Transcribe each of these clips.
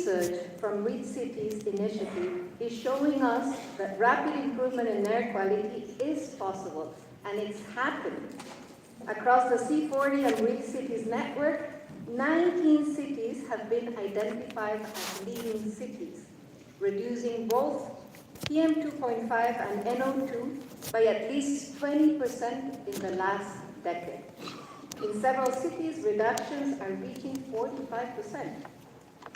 research from Reed Cities initiative is showing us that rapid improvement in air quality is possible, and it's happening. Across the C40 and Reed Cities network, 19 cities have been identified as leading cities, reducing both PM2.5 and NO2 by at least 20% in the last decade. In several cities, reductions are reaching 45%.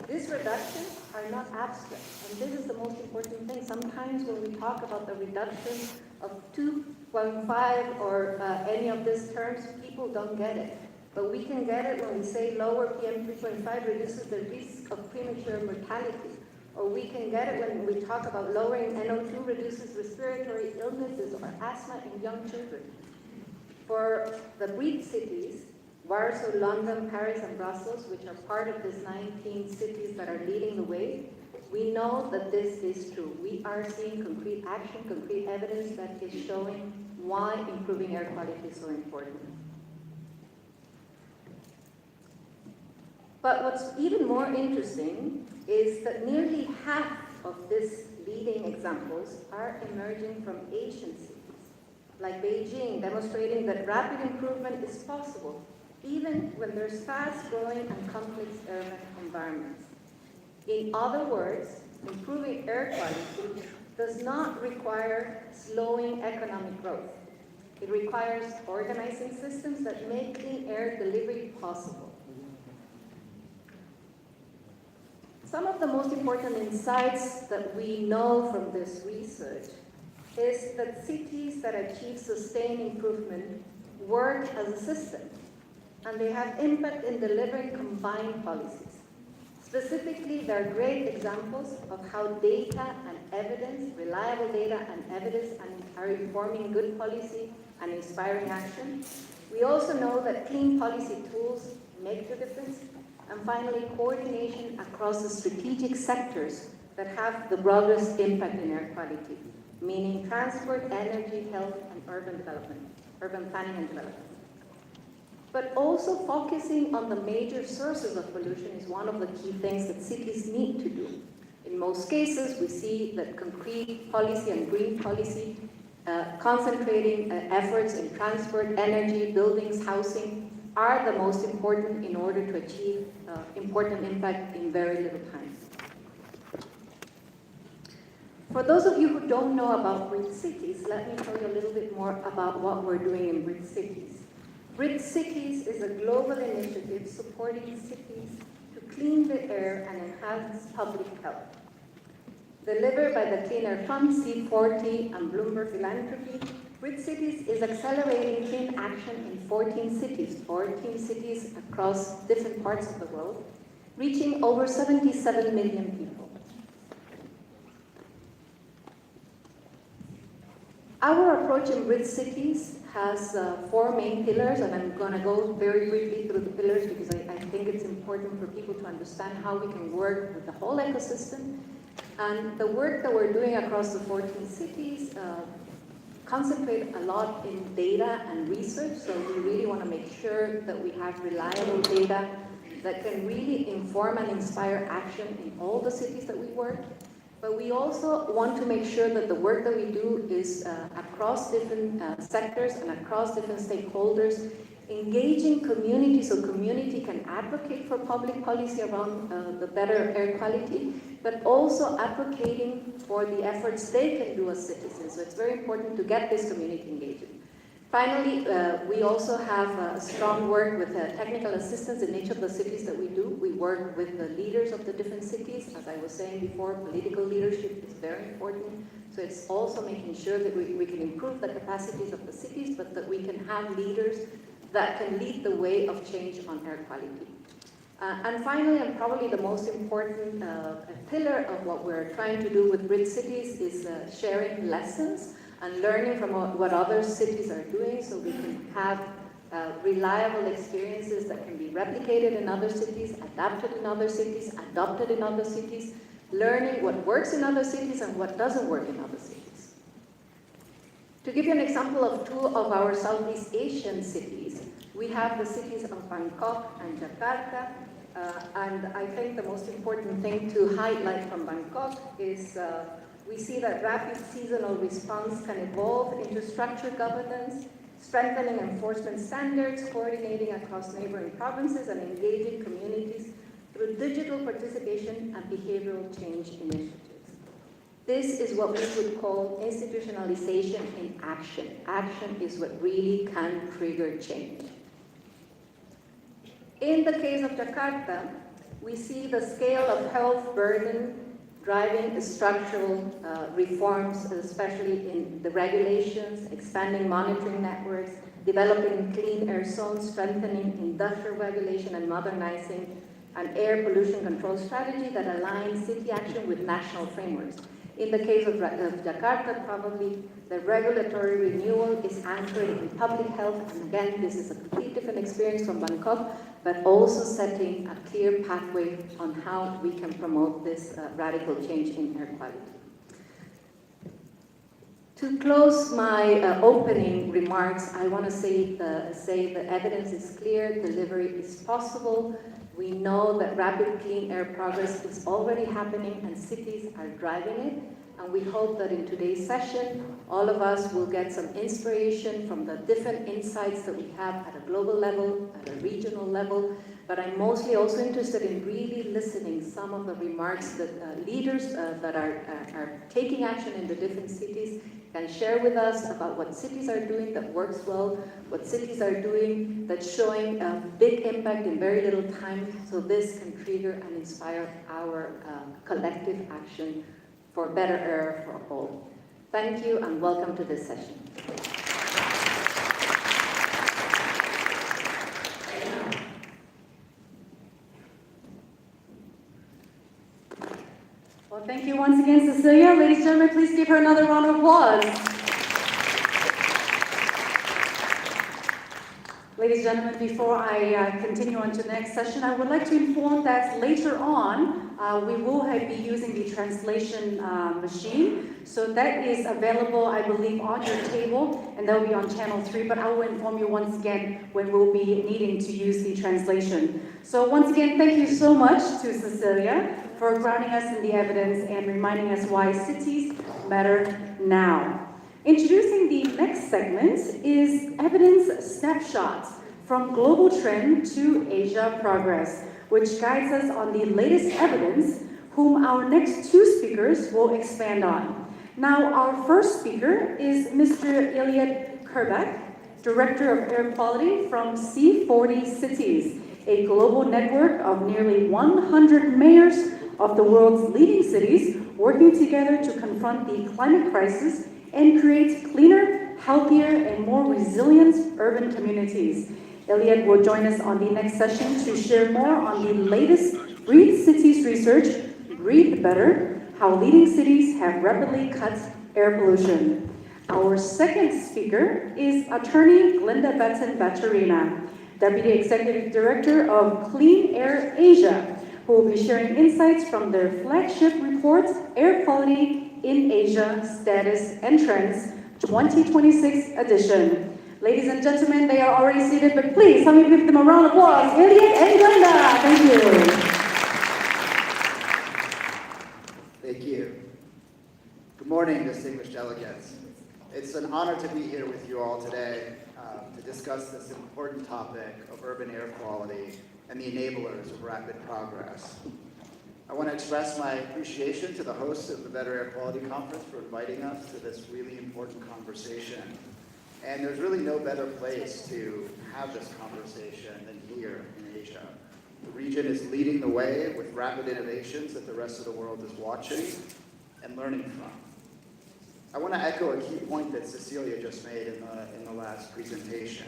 These reductions are not abstract, and this is the most important thing. Sometimes when we talk about the reduction of 2.5 or any of these terms, people don't get it. But we can get it when we say lower PM2.5 reduces the risk of premature mortality. Or we can get it when we talk about lowering NO2 reduces respiratory illnesses or asthma in young children. For the BRIC cities, Warsaw, London, Paris, and Brussels, which are part of these 19 cities that are leading the way, we know that this is true. We are seeing concrete action, concrete evidence that is showing why improving air quality is so important. But what's even more interesting is that nearly half of these leading examples are emerging from Asian cities, like Beijing, demonstrating that rapid improvement is possible, even when there's fast-growing and complex urban environments. In other words, improving air quality does not require slowing economic growth. It requires organizing systems that make clean air delivery possible. Some of the most important insights that we know from this research is that cities that achieve sustained improvement work as a system, and they have impact in delivering combined policies. Specifically, there are great examples of how data and evidence, reliable data and evidence, are informing good policy and inspiring action. We also know that clean policy tools make the difference. And finally, coordination across the strategic sectors that have the broadest impact in air quality, meaning transport, energy, health, and urban development, urban planning and development. But also focusing on the major sources of pollution is one of the key things that cities need to do. In most cases, we see that concrete policy and green policy concentrating efforts in transport, energy, buildings, housing, are the most important in order to achieve important impact in very little time. For those of you who don't know about BRIC cities, let me tell you a little bit more about what we're doing in BRIC cities. BRIC cities is a global initiative supporting cities to clean the air and enhance public health. Delivered by the Clean Air Fund, C40, and Bloomberg Philanthropy, BRIC Cities is accelerating clean action in 14 cities across different parts of the world, reaching over 77 million people. Our approach in BRIC Cities has 4 main pillars, and I'm going to go very briefly through the pillars because I think it's important for people to understand how we can work with the whole ecosystem. And the work that we're doing across the 14 cities concentrate a lot in data and research, so we really want to make sure that we have reliable data that can really inform and inspire action in all the cities that we work. But we also want to make sure that the work that we do is across different sectors and across different stakeholders, engaging community so community can advocate for public policy around the better air quality, but also advocating for the efforts they can do as citizens. So it's very important to get this community engaged. Finally, we also have strong work with technical assistance in each of the cities that we do. We work with the leaders of the different cities. As I was saying before, political leadership is very important. So it's also making sure that we can improve the capacities of the cities, but that we can have leaders that can lead the way of change on air quality. And finally, and probably the most important pillar of what we're trying to do with BRIC cities is sharing lessons and learning from what other cities are doing, so we can have reliable experiences that can be replicated in other cities, adapted in other cities, adopted in other cities, learning what works in other cities and what doesn't work in other cities. To give you an example of 2 of our Southeast Asian cities, we have the cities of Bangkok and Jakarta, And I think the most important thing to highlight from Bangkok is we see that rapid seasonal response can evolve into structured governance, strengthening enforcement standards, coordinating across neighboring provinces, and engaging communities through digital participation and behavioral change initiatives. This is what we would call institutionalization in action. Action is what really can trigger change. In the case of Jakarta, we see the scale of health burden driving structural reforms, especially in the regulations, expanding monitoring networks, developing clean air zones, strengthening industrial regulation, and modernizing an air pollution control strategy that aligns city action with national frameworks. In the case of Jakarta, probably the regulatory renewal is anchored in public health, and again, this is a completely different experience from Bangkok, but also setting a clear pathway on how we can promote this radical change in air quality. To close my opening remarks, I want to say the evidence is clear, delivery is possible. We know that rapid clean air progress is already happening and cities are driving it. And we hope that in today's session, all of us will get some inspiration from the different insights that we have at a global level, at a regional level. But I'm mostly also interested in really listening some of the remarks that leaders that are taking action in the different cities can share with us about what cities are doing that works well, what cities are doing that's showing a big impact in very little time, so this can trigger and inspire our collective action for better air for all. Thank you and welcome to this session. Well, thank you once again, Cecilia. Ladies and gentlemen, please give her another round of applause. Ladies and gentlemen, before I continue on to the next session, I would like to inform that later on, we will be using the translation machine. So that is available, I believe, on your table, and that will be on channel 3, but I will inform you once again when we'll be needing to use the translation. So once again, thank you so much to Cecilia for grounding us in the evidence and reminding us why cities matter now. Introducing the next segment is Evidence Snapshots from Global Trend to Asia Progress, which guides us on the latest evidence, whom our next two speakers will expand on. Now, our first speaker is Mr. Iliad Kerbak, Director of Air Quality from C40 Cities, a global network of nearly 100 mayors of the world's leading cities working together to confront the climate crisis and create cleaner, healthier, and more resilient urban communities. Iliad will join us on the next session to share more on the latest Breathe Cities research, Breathe Better, how leading cities have rapidly cut air pollution. Our second speaker is attorney Glenda Batten-Bacharina, Deputy Executive Director of Clean Air Asia, who will be sharing insights from their flagship report, Air Quality in Asia Status and Trends 2026 edition. Ladies and gentlemen, they are already seated, but please help me give them a round of applause. Iliad and Glenda, thank you. Thank you. Good morning, distinguished delegates. It's an honor to be here with you all today to discuss this important topic of urban air quality and the enablers of rapid progress. I want to express my appreciation to the hosts of the Better Air Quality Conference for inviting us to this really important conversation. And there's really no better place to have this conversation than here in Asia. The region is leading the way with rapid innovations that the rest of the world is watching and learning from. I want to echo a key point that Cecilia just made in the last presentation.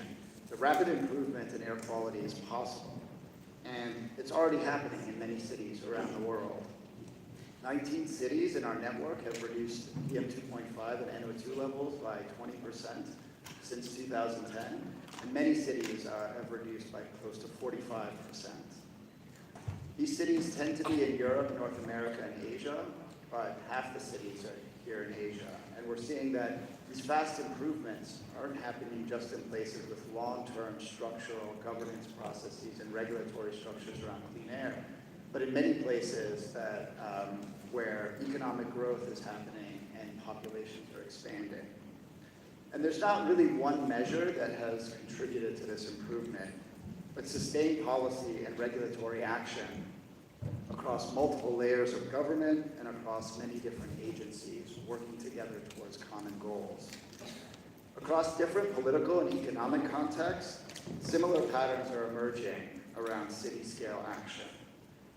The rapid improvement in air quality is possible. And it's already happening in many cities around the world. 19 cities in our network have reduced PM2.5 and NO2 levels by 20% since 2010, and many cities have reduced by close to 45%. These cities tend to be in Europe, North America, and Asia, but half the cities are here in Asia. And we're seeing that These fast improvements aren't happening just in places with long-term structural governance processes and regulatory structures around clean air, but in many places that, where economic growth is happening and populations are expanding. And there's not really one measure that has contributed to this improvement, but sustained policy and regulatory action across multiple layers of government and across many different agencies working together towards common goals. Across different political and economic contexts, similar patterns are emerging around city-scale action.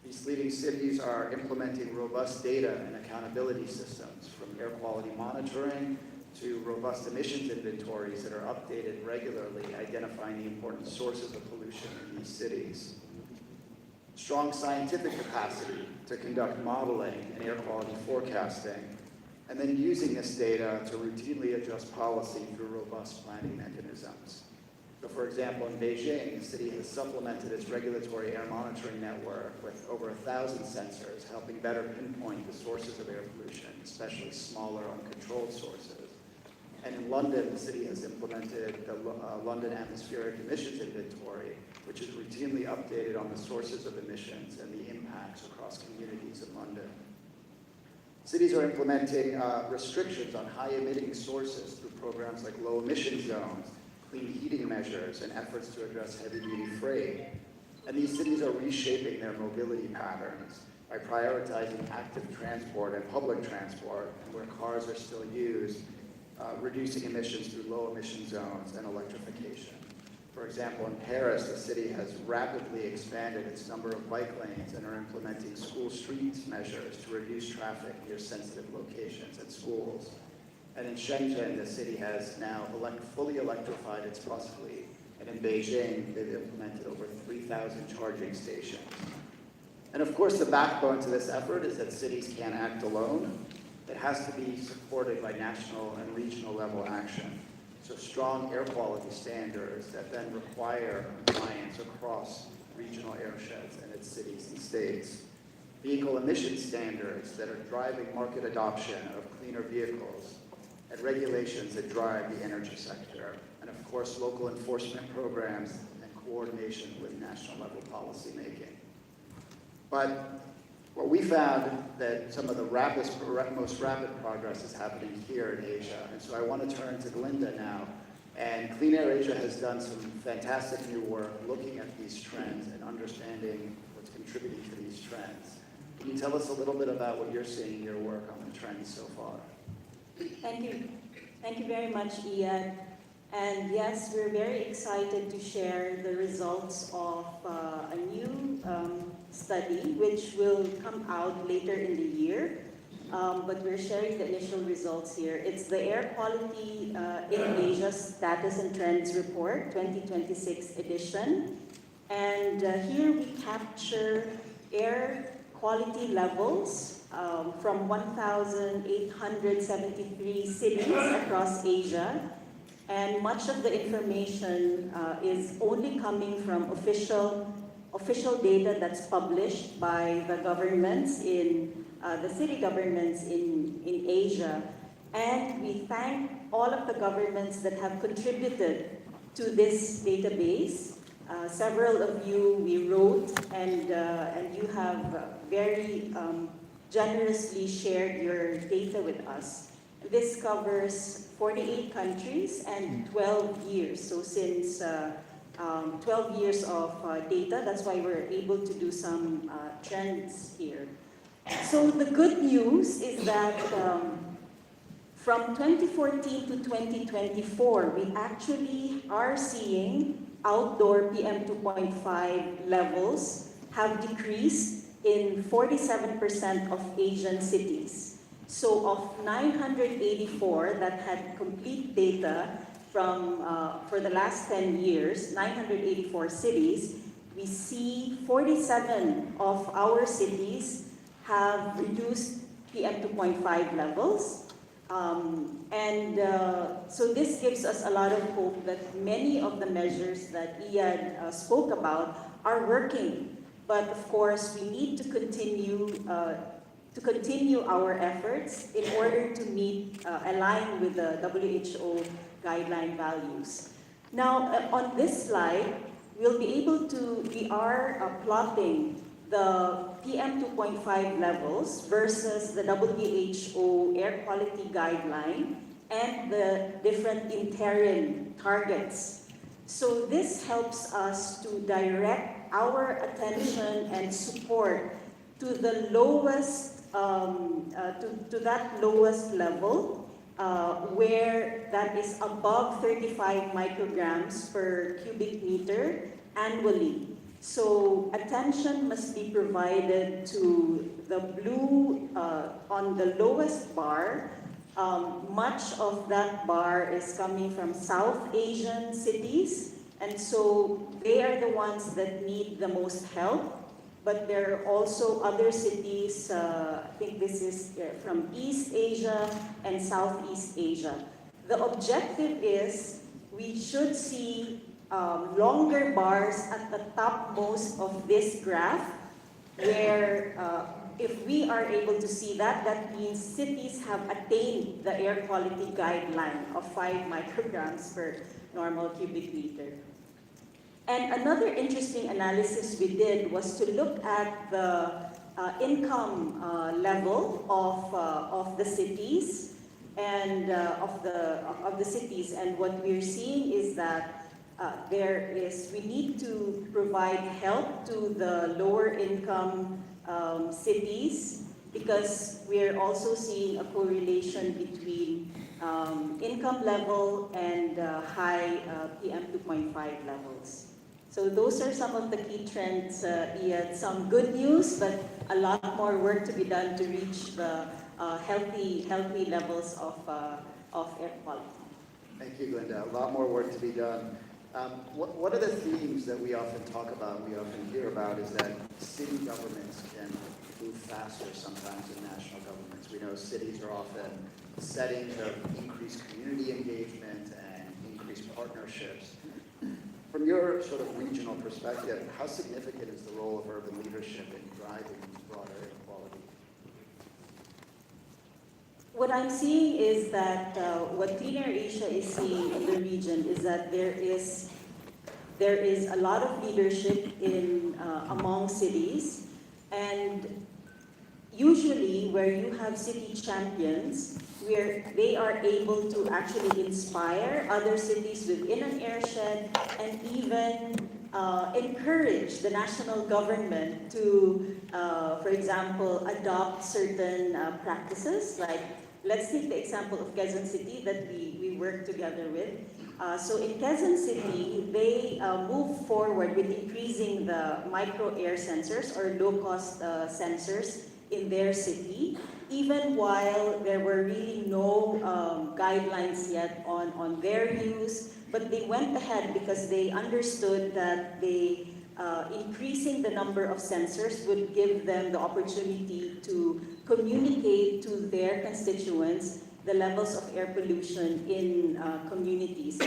These leading cities are implementing robust data and accountability systems, from air quality monitoring to robust emissions inventories that are updated regularly, identifying the important sources of pollution in these cities. Strong scientific capacity to conduct modeling and air quality forecasting, and then using this data to routinely adjust policy through robust planning mechanisms. So for example, in Beijing, the city has supplemented its regulatory air monitoring network with over 1,000 sensors, helping better pinpoint the sources of air pollution, especially smaller, uncontrolled sources. And in London, the city has implemented the London Atmospheric Emissions Inventory, which is routinely updated on the sources of emissions and the impacts across communities in London. Cities are implementing restrictions on high-emitting sources through programs like low-emission zones, clean heating measures, and efforts to address heavy-duty freight. And these cities are reshaping their mobility patterns by prioritizing active transport and public transport, and where cars are still used, reducing emissions through low-emission zones and electrification. For example, in Paris, the city has rapidly expanded its number of bike lanes and are implementing school street measures to reduce traffic near sensitive locations at schools. And in Shenzhen, the city has now fully electrified its bus fleet. And in Beijing, they've implemented over 3,000 charging stations. And of course, the backbone to this effort is that cities can't act alone. It has to be supported by national and regional level action. So strong air quality standards that then require compliance across regional airsheds and its cities and states. Vehicle emission standards that are driving market adoption of cleaner vehicles, and regulations that drive the energy sector. And of course, local enforcement programs and coordination with national level policy making. But what we found that some of the most rapid progress is happening here in Asia. And so I want to turn to Glinda now. And Clean Air Asia has done some fantastic new work looking at these trends and understanding what's contributing to these trends. Can you tell us a little bit about what you're seeing in your work on the trends so far? Thank you. Thank you very much, Ian. And yes, we're very excited to share the results of a new study which will come out later in the year. But we're sharing the initial results here. It's the Air Quality in Asia Status and Trends Report, 2026 edition. And here we capture air quality levels from 1,873 cities across Asia. And much of the information is only coming from official data that's published by the governments the city governments in Asia. And we thank all of the governments that have contributed to this database. Several of you we wrote, and you have very generously shared your data with us. This covers 48 countries and 12 years. So since 12 years of data, that's why we're able to do some trends here. So the good news is that from 2014 to 2024, we actually are seeing outdoor PM 2.5 levels have decreased in 47% of Asian cities. So of 984 that had complete data for the last 10 years, 984 cities, we see 47 of our cities have reduced PM 2.5 levels. So this gives us a lot of hope that many of the measures that Ian spoke about are working. But of course, we need to continue to continue our efforts in order to align with the WHO guideline values. Now, on this slide, we are plotting the PM 2.5 levels versus the WHO air quality guideline and the different interim targets. So this helps us to direct our attention and support to the lowest, to that lowest level, where that is above 35 micrograms per cubic meter annually. So attention must be provided to the blue on the lowest bar. Much of that bar is coming from South Asian cities, and so they are the ones that need the most help. But there are also other cities, I think this is from East Asia and Southeast Asia. The objective is we should see longer bars at the topmost of this graph, where if we are able to see that, that means cities have attained the air quality guideline of 5 micrograms per normal cubic meter. And another interesting analysis we did was to look at the income level of the cities and of the cities. And what we're seeing is that we need to provide help to the lower income cities, because we're also seeing a correlation between income level and high PM 2.5 levels. So those are some of the key trends. Some good news, but a lot more work to be done to reach the healthy levels of air quality. Thank you, Glenda. A lot more work to be done. One of the themes that we often talk about, we often hear about, is that city governments can move faster sometimes than national governments. We know cities are often settings of increased community engagement and increased partnerships. From your sort of regional perspective, how significant is the role of urban leadership in driving broader air quality? What I'm seeing is that what Cleaner Asia is seeing in the region is that there is a lot of leadership among cities, and usually where you have city champions, where they are able to actually inspire other cities within an airshed and even encourage the national government to, for example, adopt certain practices. Like, let's take the example of Quezon City that we work together with. So in Quezon City, they move forward with increasing the micro air sensors or low-cost sensors in their city, even while there were really no guidelines yet on their use. But they went ahead because they understood that increasing the number of sensors would give them the opportunity to communicate to their constituents the levels of air pollution in communities,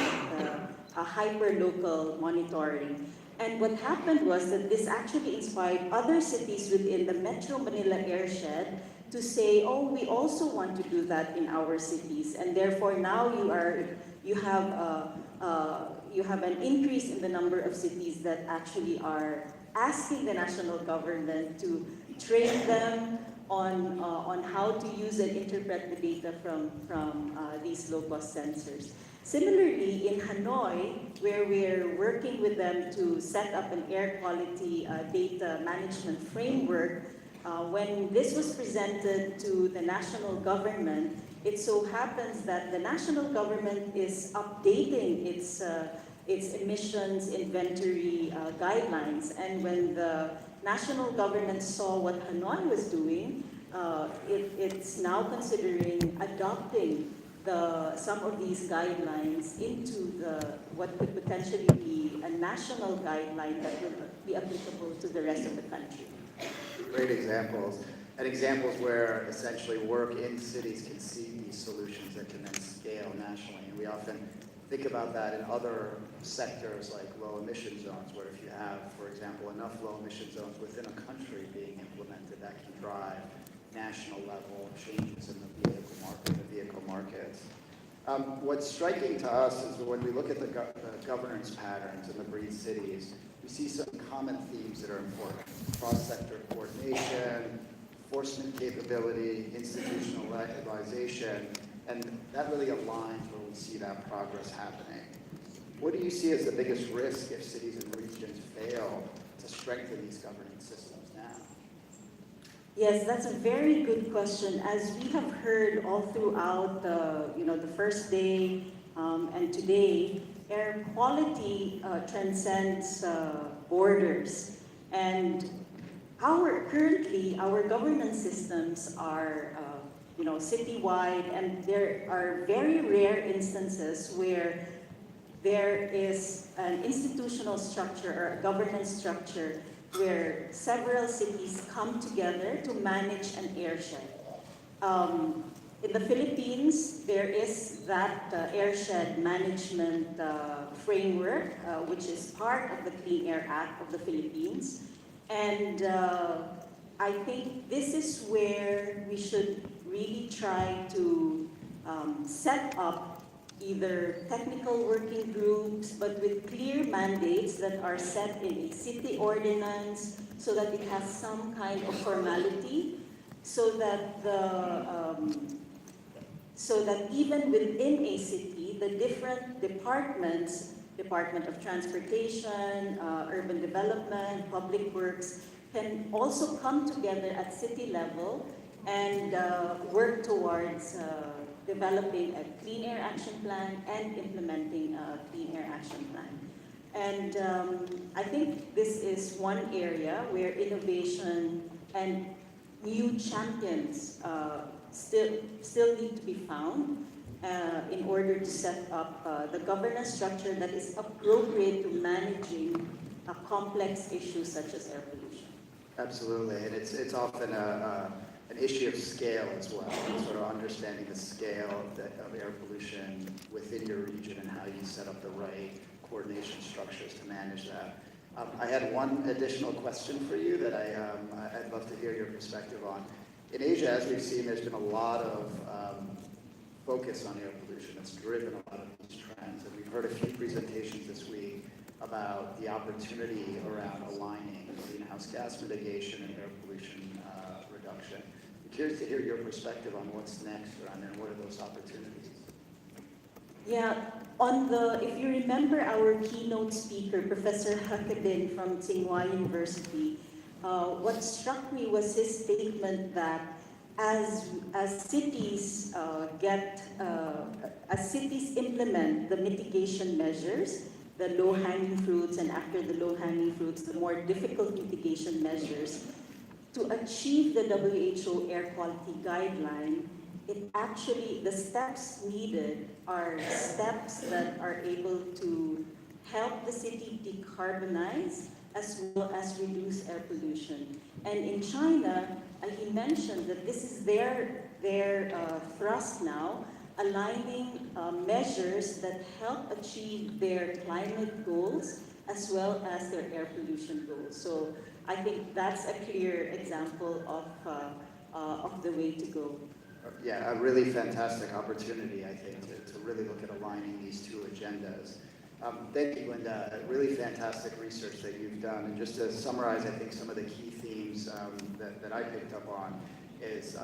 hyper-local monitoring. And what happened was that this actually inspired other cities within the Metro Manila airshed to say, oh, we also want to do that in our cities. And therefore now you have an increase in the number of cities that actually are asking the national government to train them on how to use and interpret the data from these low-cost sensors. Similarly, in Hanoi, where we're working with them to set up an air quality data management framework, when this was presented to the national government, it so happens that the national government is updating its emissions inventory guidelines. And when the national government saw what Hanoi was doing, it's now considering adopting some of these guidelines into what could potentially be a national guideline that will be applicable to the rest of the country. Great examples, and examples where essentially work in cities can see these solutions that can then scale nationally. And we often think about that in other sectors like low emission zones, where if you have, for example, enough low emission zones within a country being implemented, that can drive national level changes in the vehicle markets. What's striking to us is when we look at the governance patterns in the breed cities, we see some common themes that are important. Cross-sector coordination, enforcement capability, institutionalization, and that really aligns where we see that progress happening. What do you see as the biggest risk if cities and regions fail to strengthen these governance systems now? Yes, that's a very good question. As we have heard all throughout the first day and today, air quality transcends borders. And currently, our governance systems are citywide, and there are very rare instances where there is an institutional structure or a governance structure where several cities come together to manage an airshed. In the Philippines, there is that airshed management framework, which is part of the Clean Air Act of the Philippines. And I think this is where we should really try to set up either technical working groups, but with clear mandates that are set in a city ordinance so that it has some kind of formality, so that even within a city, the different departments, Department of Transportation, Urban Development, Public Works, can also come together at city level and work towards developing a Clean Air Action Plan and implementing a Clean Air Action Plan. And I think this is one area where innovation and new champions still need to be found in order to set up the governance structure that is appropriate to managing a complex issue such as air pollution. Absolutely, and it's often an issue of scale as well, sort of understanding the scale of air pollution within your region and how you set up the right coordination structures to manage that. I had one additional question for you that I'd love to hear your perspective on. In Asia, as we've seen, there's been a lot of focus on air pollution that's driven a lot of these trends, and we've heard a few presentations this week about the opportunity around aligning greenhouse gas mitigation and air pollution reduction. I'm curious to hear your perspective on what's next around there and what are those opportunities? Yeah, if you remember our keynote speaker, Professor Hakadin from Tsinghua University, what struck me was his statement that as cities implement the mitigation measures, the low-hanging fruits, and after the low-hanging fruits, the more difficult mitigation measures, to achieve the WHO air quality guideline, the steps needed are steps that are able to help the city decarbonize as well as reduce air pollution. And in China, he mentioned that this is their thrust now, aligning measures that help achieve their climate goals as well as their air pollution goals. So I think that's a clear example of the way to go. Yeah, a really fantastic opportunity, I think, to really look at aligning these two agendas. Thank you, Linda. Really fantastic research that you've done. And just to summarize, I think some of the key themes that I picked up on is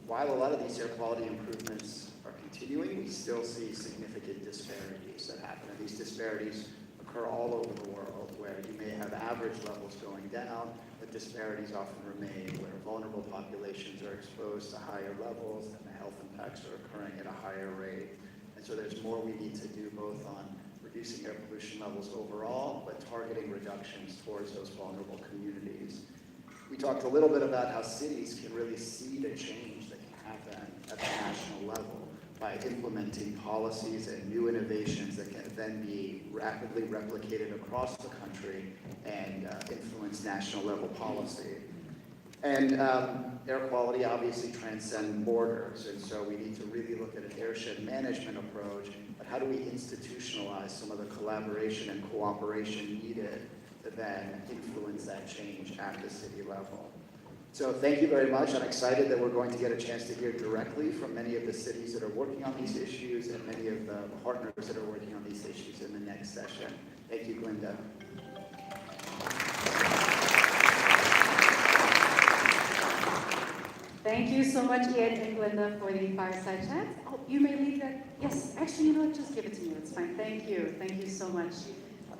while a lot of these air quality improvements are continuing, we still see significant disparities that happen. And these disparities occur all over the world, where you may have average levels going down, but disparities often remain, where vulnerable populations are exposed to higher levels and the health impacts are occurring at a higher rate. And so there's more we need to do both on reducing air pollution levels overall, but targeting reductions towards those vulnerable communities. We talked a little bit about how cities can really see the change that can happen at the national level by implementing policies and new innovations that can then be rapidly replicated across the country and influence national level policy. And air quality obviously transcends borders, and so we need to really look at an airshed management approach, but how do we institutionalize some of the collaboration and cooperation needed to then influence that change at the city level? So thank you very much. I'm excited that we're going to get a chance to hear directly from many of the cities that are working on these issues and many of the partners that are working on these issues in the next session. Thank you, Glinda. Thank you so much, Ian and Glenda, for the fireside chat. Oh, you may leave that. Yes, actually, you know what? Just give it to me. It's fine. Thank you. Thank you so much.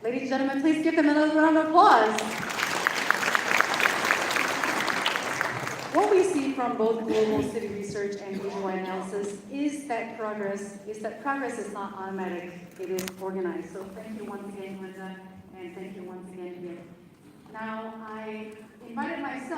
Ladies and gentlemen, please give them another round of applause. What we see from both global city research and nationwide analysis is that progress is not automatic. It is organized. So thank you once again, Glenda, and thank you once again, Ian. Now, I invited myself